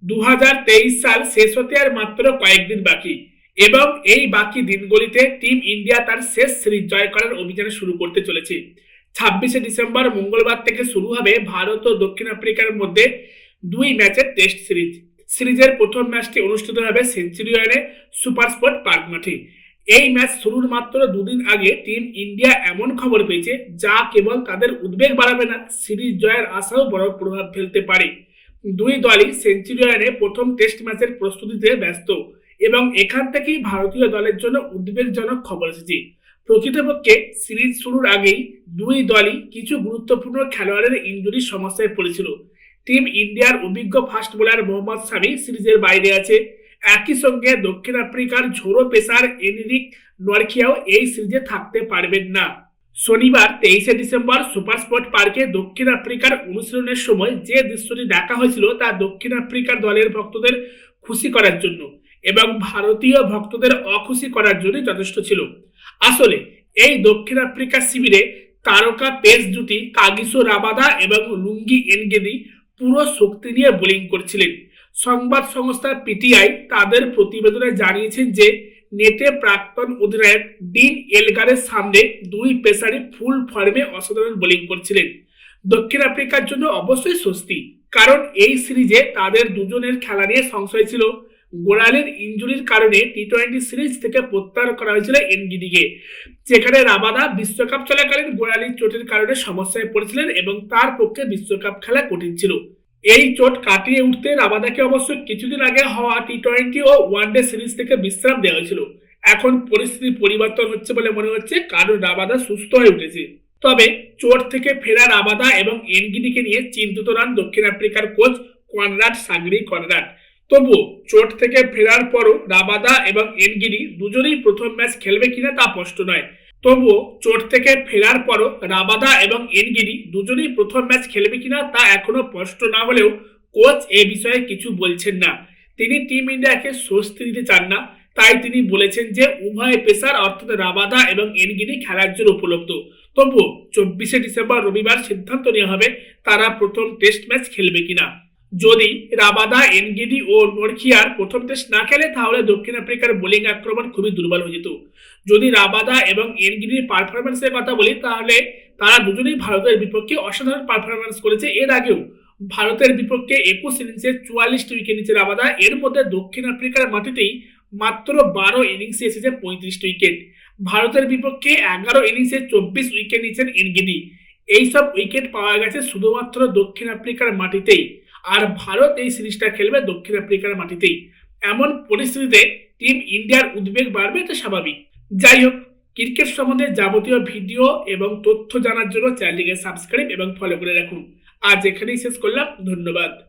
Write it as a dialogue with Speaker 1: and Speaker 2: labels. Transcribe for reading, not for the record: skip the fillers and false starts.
Speaker 1: 2023 সাল শেষ হতে আর মাত্র কয়েকদিন বাকি এবং এই বাকি দিনগুলিতে টিম ইন্ডিয়া তার শেষ সিরিজ জয় করার অভিযান শুরু করতে চলেছে। 26শে ডিসেম্বর মঙ্গলবার থেকে শুরু হবে ভারত ও দক্ষিণ আফ্রিকার মধ্যে 2 ম্যাচের টেস্ট সিরিজ। সিরিজের প্রথম ম্যাচটি অনুষ্ঠিত হবে সেঞ্চুরিয়নে সুপার স্পোর্ট পার্ক মাঠে। এই ম্যাচ শুরুর মাত্র দুদিন আগে টিম ইন্ডিয়া এমন খবর পেয়েছে যা কেবল তাদের উদ্বেগ বাড়াবে না, সিরিজ জয়ের আশাও বড় প্রভাব ফেলতে পারে। দুই দলই সেঞ্চুরিয়নে প্রথম টেস্ট ম্যাচের প্রস্তুতিতে ব্যস্ত এবং এখান থেকেই ভারতীয় দলের জন্য উদ্বেগজনক খবর এসেছে। প্রকৃতপক্ষে সিরিজ শুরুর আগেই দুই দলই কিছু গুরুত্বপূর্ণ খেলোয়াড়ের ইনজুরির সমস্যায় পড়েছিল। টিম ইন্ডিয়ার অভিজ্ঞ ফাস্ট বোলার মোহাম্মদ শামি সিরিজের বাইরে আছে। একই সঙ্গে দক্ষিণ আফ্রিকার ঝোড়ো পেসার এনরিক নরখিয়াও এই সিরিজে থাকতে পারবেন না। শনিবার 23শে ডিসেম্বর সুপার স্পোর্ট পার্কে দক্ষিণ আফ্রিকার অনুশীলনের সময় যে দৃশ্যটি দেখা হয়েছিল তা দক্ষিণ আফ্রিকার দলের ভক্তদের খুশি করার জন্য এবং ভারতীয় ভক্তদের অখুশি করার জন্য যথেষ্ট ছিল। আসলে এই দক্ষিণ আফ্রিকা শিবিরে তারকা পেস জুটি কাগিসো রাবাদা এবং লুঙ্গি এনগেদি পুরো শক্তি নিয়ে বোলিং করছিলেন। সংবাদ সংস্থা পিটিআই তাদের প্রতিবেদনে জানিয়েছেন যে নেটে প্রাক্তন অধিনায়ক ডিন এলগারের সামনে দুই পেসারই ফুল ফর্মে অসাধারণ বোলিং করছিলেন। দক্ষিণ আফ্রিকার জন্য অবশ্যই স্বস্তি, কারণ এই সিরিজে তাদের দুজনের খেলা নিয়ে সংশয় ছিল। গোড়ালির ইনজুরির কারণে টি-20 সিরিজ থেকে প্রত্যাহার করা হয়েছিল এনগিডিকে, যেখানে রাবাদা বিশ্বকাপ চলাকালীন গোড়ালির চোটের কারণে সমস্যায় পড়েছিলেন এবং তার পক্ষে বিশ্বকাপ খেলা কঠিন ছিল। এই চোট কাটিয়ে উঠতে রাবাদাকে অবশ্য কিছুদিন আগে হওয়া টি-20 ও ওয়ানডে সিরিজ থেকে বিশ্রাম দেওয়া হয়েছিল। এখন পরিস্থিতি পরিবর্তন হচ্ছে বলে মনে হচ্ছে, কারণ রাবাদা সুস্থ হয়ে উঠেছে। তবে চোট থেকে ফেরা রাবাদা এবং এনগিডিকে নিয়ে চিন্তিত নন দক্ষিণ আফ্রিকার কোচ কনরাড সাগরি কনরাড। তবুও চোট থেকে ফেরার পরও রাবাদা এবং এনগিডি দুজনেই প্রথম ম্যাচ খেলবে কিনা তা স্পষ্ট নয়। তবুও চোট থেকে ফেরার পরও রাবাদা এবং এনগিডি দুজনেই প্রথম ম্যাচ খেলবে কিনা তা এখনো স্পষ্ট না হলেও কোচ এ বিষয়ে কিছু বলছেন না। তিনি টিম ইন্ডিয়াকে স্বস্তি দিতে চান না, তাই তিনি বলেছেন যে উভয় পেসার অর্থাৎ রাবাদা এবং এনগিডি খেলার জন্য উপলব্ধ। তবুও 24শে ডিসেম্বর রবিবার সিদ্ধান্ত নেওয়া হবে তারা প্রথম টেস্ট ম্যাচ খেলবে কিনা। যদি রাবাদা, এনগিডি ও নরখিয়ার প্রথম টেস্ট না খেলে তাহলে দক্ষিণ আফ্রিকার বোলিং আক্রমণ খুবই দুর্বল হয়ে যেত। যদি রাবাদা এবং এনগিডির পারফরমেন্সের কথা বলি তাহলে তারা দুজনেই ভারতের বিপক্ষে অসাধারণ পারফরমেন্স করেছে। এর আগেও ভারতের বিপক্ষে 21 ইনিংসে 44টি উইকেট নিয়েছে রাবাদা। এর মধ্যে দক্ষিণ আফ্রিকার মাটিতেই মাত্র 12 ইনিংসে এসেছে 35টি উইকেট। ভারতের বিপক্ষে 11 ইনিংসে 24 উইকেট নিয়েছেন এনগিডি। এইসব উইকেট পাওয়া গেছে শুধুমাত্র দক্ষিণ আফ্রিকার মাটিতেই, আর ভারত এই সিরিজটা খেলবে দক্ষিণ আফ্রিকার মাটিতেই। এমন পরিস্থিতিতে টিম ইন্ডিয়ার উদ্বেগ বাড়বে, এটা স্বাভাবিক। যাই হোক, ক্রিকেট সম্বন্ধে যাবতীয় ভিডিও এবং তথ্য জানার জন্য চ্যানেলটিকে সাবস্ক্রাইব এবং ফলো করে রাখুন। আজ এখানেই শেষ করলাম, ধন্যবাদ।